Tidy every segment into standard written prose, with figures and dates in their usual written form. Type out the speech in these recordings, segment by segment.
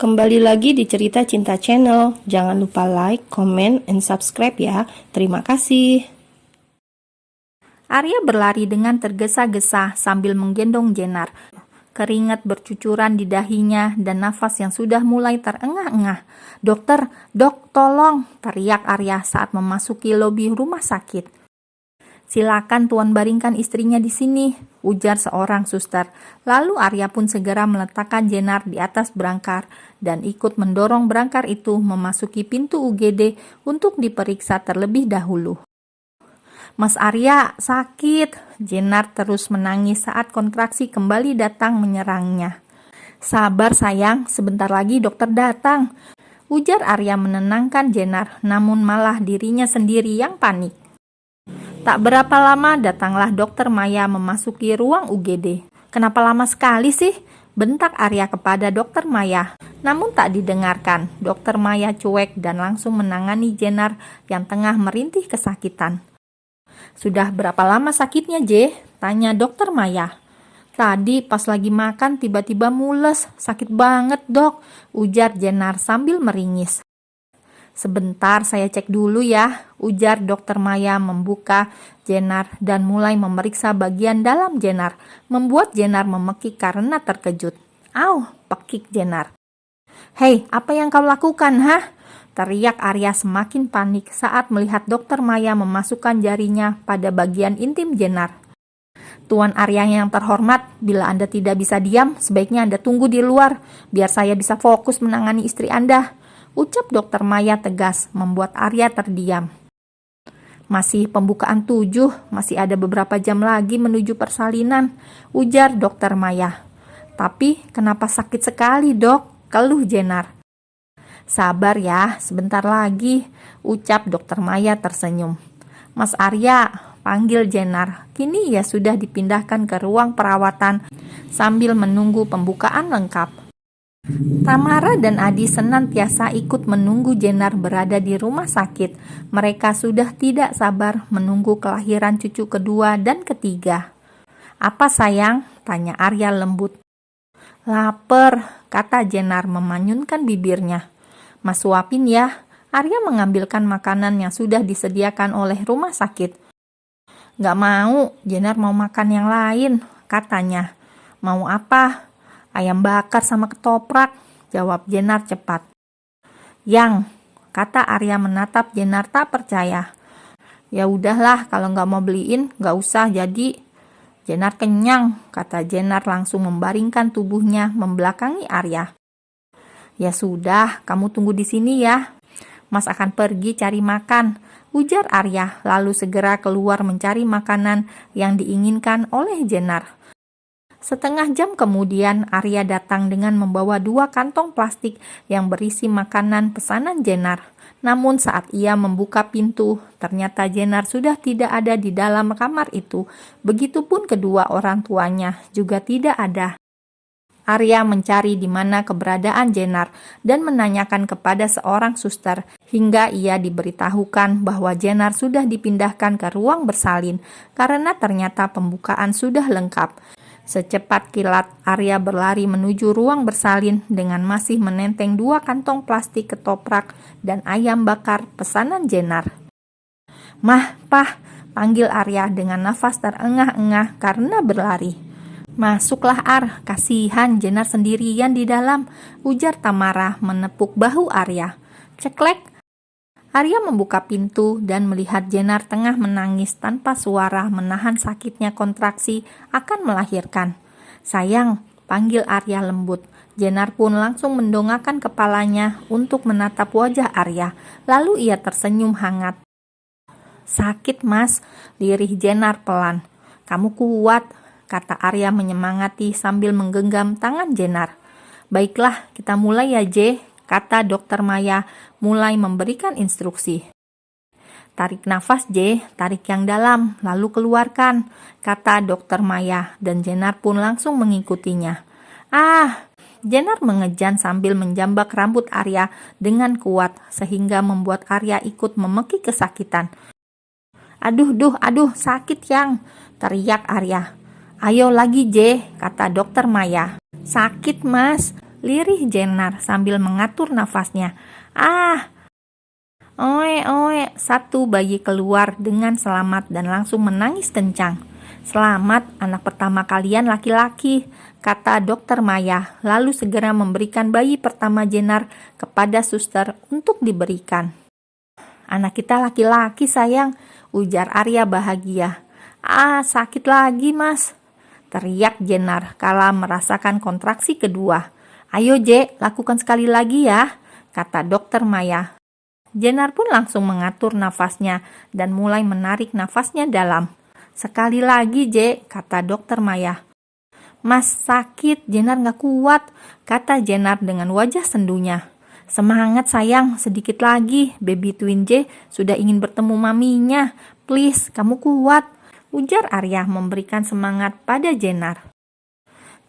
Kembali lagi di Cerita Cinta Channel. Jangan lupa like, comment, and subscribe ya. Terima kasih. Arya berlari dengan tergesa-gesa sambil menggendong Jenar. Keringat bercucuran di dahinya dan nafas yang sudah mulai terengah-engah. "Dokter, dok, tolong!" teriak Arya saat memasuki lobi rumah sakit. "Silakan Tuan baringkan istrinya di sini," ujar seorang suster. Lalu Arya pun segera meletakkan Jenar di atas berangkar dan ikut mendorong berangkar itu memasuki pintu UGD untuk diperiksa terlebih dahulu. "Mas Arya, sakit!" Jenar terus menangis saat kontraksi kembali datang menyerangnya. "Sabar sayang, sebentar lagi dokter datang," ujar Arya menenangkan Jenar, namun malah dirinya sendiri yang panik. Tak berapa lama datanglah dokter Maya memasuki ruang UGD. "Kenapa lama sekali sih?" bentak Arya kepada dokter Maya. Namun tak didengarkan, dokter Maya cuek dan langsung menangani Jenar yang tengah merintih kesakitan. "Sudah berapa lama sakitnya, J?" tanya dokter Maya. "Tadi pas lagi makan tiba-tiba mules, sakit banget dok," ujar Jenar sambil meringis. "Sebentar saya cek dulu ya," ujar dokter Maya membuka Jenar dan mulai memeriksa bagian dalam Jenar, membuat Jenar memekik karena terkejut. "Au!" pekik Jenar. "Hei, apa yang kau lakukan, hah?" teriak Arya semakin panik saat melihat dokter Maya memasukkan jarinya pada bagian intim Jenar. "Tuan Arya yang terhormat, bila Anda tidak bisa diam, sebaiknya Anda tunggu di luar, biar saya bisa fokus menangani istri Anda," ucap dokter Maya tegas, membuat Arya terdiam. "Masih pembukaan 7, masih ada beberapa jam lagi menuju persalinan," ujar dokter Maya. "Tapi kenapa sakit sekali dok?" keluh Jenar. "Sabar ya, sebentar lagi," ucap dokter Maya tersenyum. "Mas Arya," panggil Jenar. Kini ia sudah dipindahkan ke ruang perawatan sambil menunggu pembukaan lengkap. Tamara dan Adi senantiasa ikut menunggu Jenar berada di rumah sakit. Mereka sudah tidak sabar menunggu kelahiran cucu kedua dan ketiga. "Apa sayang?" tanya Arya lembut. "Laper," kata Jenar memanyunkan bibirnya. "Mas suapin ya." Arya mengambilkan makanan yang sudah disediakan oleh rumah sakit. "Gak mau, Jenar mau makan yang lain," katanya. "Mau apa?" "Ayam bakar sama ketoprak," jawab Jenar cepat. "Yang," kata Arya menatap Jenar tak percaya. "Ya udahlah, kalau gak mau beliin, gak usah jadi." "Jenar kenyang," kata Jenar langsung membaringkan tubuhnya membelakangi Arya. "Ya sudah, kamu tunggu di sini ya. Mas akan pergi cari makan," ujar Arya, lalu segera keluar mencari makanan yang diinginkan oleh Jenar. Setengah jam kemudian, Arya datang dengan membawa 2 kantong plastik yang berisi makanan pesanan Jenar. Namun saat ia membuka pintu, ternyata Jenar sudah tidak ada di dalam kamar itu. Begitupun kedua orang tuanya juga tidak ada. Arya mencari di mana keberadaan Jenar dan menanyakan kepada seorang suster hingga ia diberitahukan bahwa Jenar sudah dipindahkan ke ruang bersalin karena ternyata pembukaan sudah lengkap. Secepat kilat, Arya berlari menuju ruang bersalin dengan masih menenteng 2 kantong plastik ketoprak dan ayam bakar pesanan Jenar. "Mah, Pah," panggil Arya dengan nafas terengah-engah karena berlari. "Masuklah Ar, kasihan Jenar sendirian di dalam," ujar Tamara menepuk bahu Arya. Ceklek. Arya membuka pintu dan melihat Jenar tengah menangis tanpa suara menahan sakitnya kontraksi akan melahirkan. "Sayang," panggil Arya lembut. Jenar pun langsung mendongakkan kepalanya untuk menatap wajah Arya, lalu ia tersenyum hangat. "Sakit mas," lirih Jenar pelan. "Kamu kuat," kata Arya menyemangati sambil menggenggam tangan Jenar. "Baiklah, kita mulai ya J," kata dokter Maya mulai memberikan instruksi. "Tarik nafas J, tarik yang dalam, lalu keluarkan," kata dokter Maya dan Jenar pun langsung mengikutinya. "Ah!" Jenar mengejan sambil menjambak rambut Arya dengan kuat sehingga membuat Arya ikut memekik kesakitan. Aduh, sakit yang!" teriak Arya. "Ayo lagi J," kata dokter Maya. "Sakit mas," lirih Jenar sambil mengatur nafasnya. Ah, oe, oe, satu bayi keluar dengan selamat dan langsung menangis kencang. Selamat, anak pertama kalian laki-laki, kata dokter Maya, lalu segera memberikan bayi pertama Jenar kepada suster untuk diberikan. Anak kita laki-laki sayang, ujar Arya bahagia. Ah, sakit lagi mas, teriak Jenar kala merasakan kontraksi kedua. Ayo Je, lakukan sekali lagi ya, kata dokter Maya. Jenar pun langsung mengatur nafasnya dan mulai menarik nafasnya dalam. Sekali lagi Je, kata dokter Maya. Mas sakit, Jenar gak kuat, kata Jenar dengan wajah sendunya. Semangat sayang, sedikit lagi, baby twin J sudah ingin bertemu maminya. Please, kamu kuat, ujar Arya memberikan semangat pada Jenar.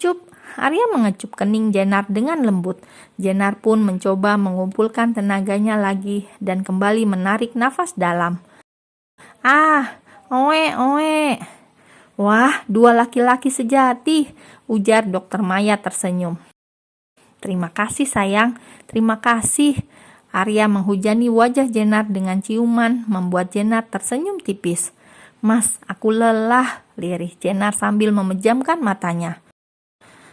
Cup, Arya mengecup kening Jenar dengan lembut. Jenar pun mencoba mengumpulkan tenaganya lagi dan kembali menarik nafas dalam. Ah, oe, oe. Wah, dua laki-laki sejati, ujar dokter Maya tersenyum. Terima kasih sayang, terima kasih. Arya menghujani wajah Jenar dengan ciuman, membuat Jenar tersenyum tipis. Mas, aku lelah, lirih Jenar sambil memejamkan matanya.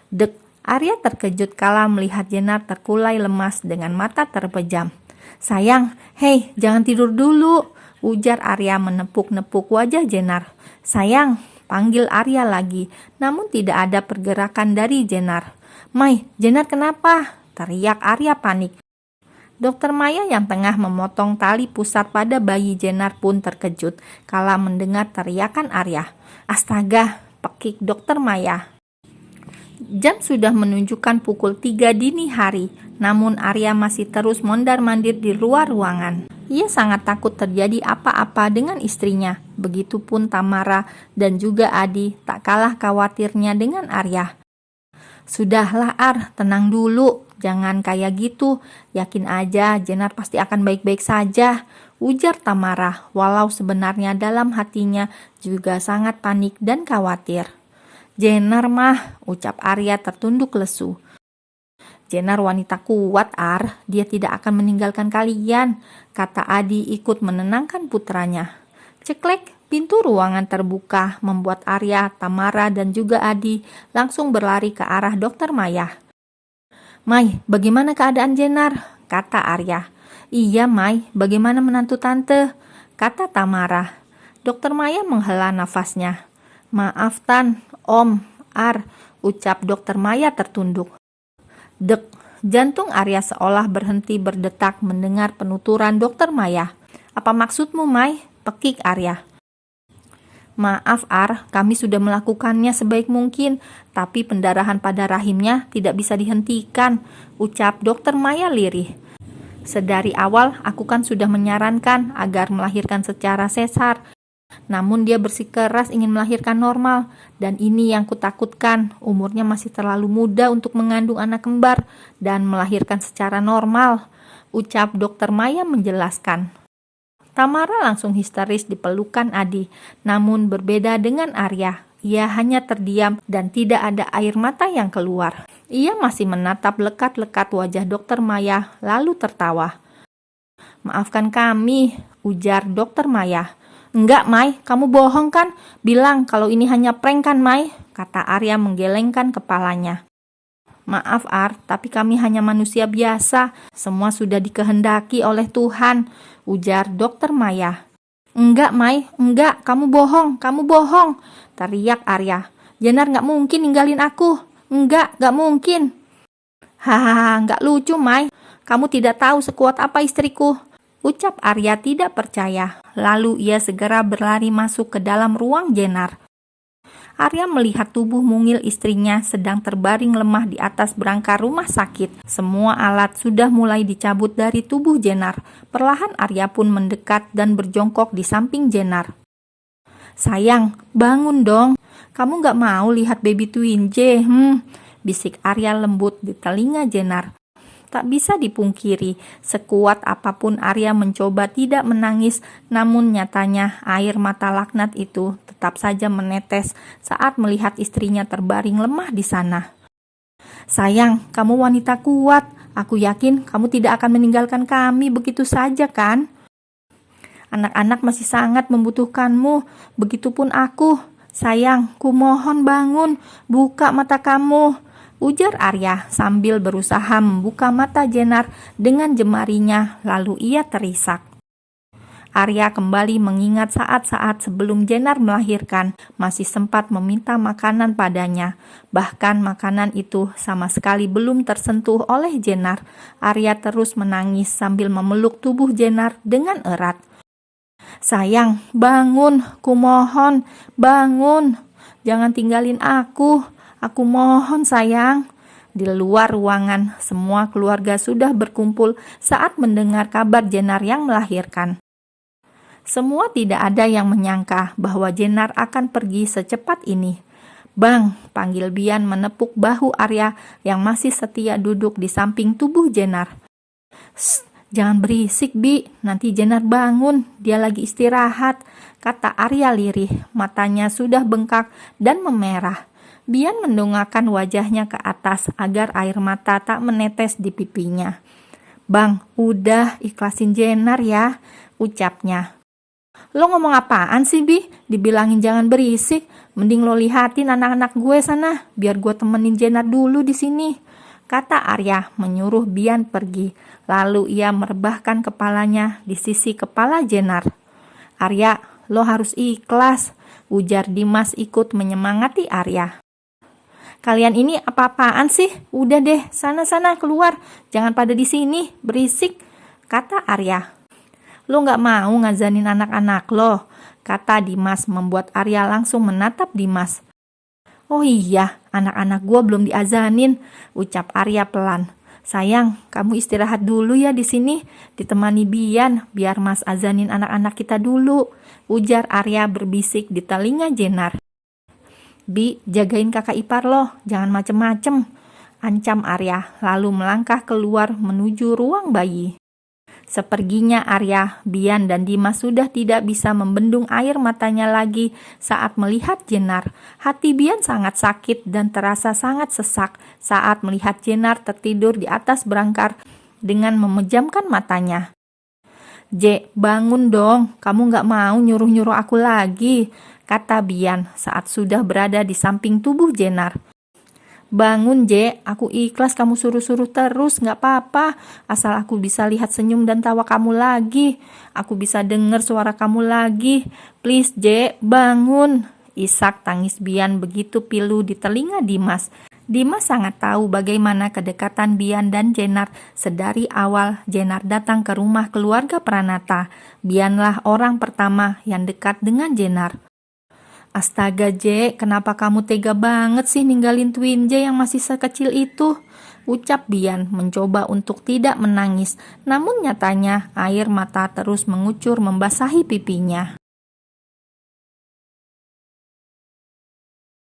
Dek, Arya terkejut kala melihat Jenar terkulai lemas dengan mata terpejam. Sayang, hei, jangan tidur dulu, ujar Arya menepuk-nepuk wajah Jenar. Sayang, panggil Arya lagi, namun tidak ada pergerakan dari Jenar. Mai, Jenar kenapa? Teriak Arya panik. Dokter Maya yang tengah memotong tali pusat pada bayi Jenar pun terkejut kala mendengar teriakan Arya. Astaga, pekik dokter Maya. Jam sudah menunjukkan pukul 3 dini hari, namun Arya masih terus mondar-mandir di luar ruangan. Ia sangat takut terjadi apa-apa dengan istrinya, begitupun Tamara dan juga Adi tak kalah khawatirnya dengan Arya. Sudahlah Ar, tenang dulu, jangan kayak gitu, yakin aja Jenar pasti akan baik-baik saja, ujar Tamara, walau sebenarnya dalam hatinya juga sangat panik dan khawatir. Jenar mah, ucap Arya tertunduk lesu. Jenar wanita kuat Ar, dia tidak akan meninggalkan kalian, kata Adi ikut menenangkan putranya. Ceklek, pintu ruangan terbuka membuat Arya, Tamara dan juga Adi langsung berlari ke arah dokter Maya. Mai, bagaimana keadaan Jenar? Kata Arya. Iya Mai, bagaimana menantu tante? Kata Tamara. Dokter Maya menghela nafasnya. Maaf Tan, Om, Ar, ucap dokter Maya tertunduk. Dek, jantung Arya seolah berhenti berdetak mendengar penuturan dokter Maya. Apa maksudmu Mai? Pekik Arya. Maaf Ar, kami sudah melakukannya sebaik mungkin, tapi pendarahan pada rahimnya tidak bisa dihentikan, ucap dokter Maya lirih. Sedari awal aku kan sudah menyarankan agar melahirkan secara sesar, namun dia bersikeras ingin melahirkan normal, dan ini yang kutakutkan, umurnya masih terlalu muda untuk mengandung anak kembar dan melahirkan secara normal, ucap dokter Maya menjelaskan. Tamara langsung histeris di pelukan Adi, namun berbeda dengan Arya. Ia hanya terdiam dan tidak ada air mata yang keluar. Ia masih menatap lekat-lekat wajah dokter Maya, lalu tertawa. Maafkan kami, ujar dokter Maya. Enggak, Mai, kamu bohong kan? Bilang kalau ini hanya prank kan, Mai? Kata Arya menggelengkan kepalanya. Maaf Ar, tapi kami hanya manusia biasa. Semua sudah dikehendaki oleh Tuhan, ujar dokter Maya. Enggak Mai, enggak, kamu bohong, teriak Arya. Jenar gak mungkin ninggalin aku, enggak mungkin. Hahaha, gak lucu Mai, kamu tidak tahu sekuat apa istriku, ucap Arya tidak percaya. Lalu ia segera berlari masuk ke dalam ruang Jenar. Arya melihat tubuh mungil istrinya sedang terbaring lemah di atas berangkar rumah sakit. Semua alat sudah mulai dicabut dari tubuh Jenar. Perlahan Arya pun mendekat dan berjongkok di samping Jenar. Sayang, bangun dong. Kamu gak mau lihat baby twin J? Bisik Arya lembut di telinga Jenar. Tak bisa dipungkiri, sekuat apapun Arya mencoba tidak menangis, namun nyatanya air mata laknat itu tetap saja menetes saat melihat istrinya terbaring lemah di sana. Sayang, kamu wanita kuat. Aku yakin kamu tidak akan meninggalkan kami begitu saja kan? Anak-anak masih sangat membutuhkanmu, begitupun aku. Sayang, kumohon bangun, buka mata kamu, ujar Arya sambil berusaha membuka mata Jenar dengan jemarinya, lalu ia terisak. Arya kembali mengingat saat-saat sebelum Jenar melahirkan, masih sempat meminta makanan padanya. Bahkan makanan itu sama sekali belum tersentuh oleh Jenar. Arya terus menangis sambil memeluk tubuh Jenar dengan erat. Sayang, bangun, kumohon, bangun. Jangan tinggalin aku mohon sayang. Di luar ruangan, semua keluarga sudah berkumpul saat mendengar kabar Jenar yang melahirkan. Semua tidak ada yang menyangka bahwa Jenar akan pergi secepat ini. Bang, panggil Bian menepuk bahu Arya yang masih setia duduk di samping tubuh Jenar. Jangan berisik, Bi, nanti Jenar bangun, dia lagi istirahat, kata Arya lirih, matanya sudah bengkak dan memerah. Bian mendongakkan wajahnya ke atas agar air mata tak menetes di pipinya. Bang, udah ikhlasin Jenar ya, ucapnya. Lo ngomong apaan sih, Bi? Dibilangin jangan berisik, mending lo lihatin anak-anak gue sana, biar gue temenin Jenar dulu di sini, kata Arya menyuruh Bian pergi. Lalu ia merebahkan kepalanya di sisi kepala Jenar. Arya, lo harus ikhlas, ujar Dimas ikut menyemangati Arya. Kalian ini apa-apaan sih? Udah deh, sana-sana keluar, jangan pada di sini, berisik, kata Arya. Lo gak mau ngazanin anak-anak lo, kata Dimas membuat Arya langsung menatap Dimas. Oh iya, anak-anak gue belum diazanin, ucap Arya pelan. Sayang, kamu istirahat dulu ya di sini, ditemani Bian, biar Mas azanin anak-anak kita dulu, ujar Arya berbisik di telinga Jenar. Bi, jagain kakak ipar lo, jangan macem-macem, ancam Arya, lalu melangkah keluar menuju ruang bayi. Seperginya Arya, Bian dan Dimas sudah tidak bisa membendung air matanya lagi saat melihat Jenar. Hati Bian sangat sakit dan terasa sangat sesak saat melihat Jenar tertidur di atas berangkar dengan memejamkan matanya. Je, bangun dong, kamu gak mau nyuruh-nyuruh aku lagi, kata Bian saat sudah berada di samping tubuh Jenar. Bangun, Je, aku ikhlas kamu suruh-suruh terus, gak apa-apa. Asal aku bisa lihat senyum dan tawa kamu lagi. Aku bisa dengar suara kamu lagi. Please, Je, bangun. Isak tangis Bian begitu pilu di telinga Dimas. Dimas sangat tahu bagaimana kedekatan Bian dan Jenar. Sedari awal Jenar datang ke rumah keluarga Pranata, Bianlah orang pertama yang dekat dengan Jenar. Astaga, Je, kenapa kamu tega banget sih ninggalin Twin J yang masih sekecil itu? Ucap Bian mencoba untuk tidak menangis, namun nyatanya air mata terus mengucur membasahi pipinya.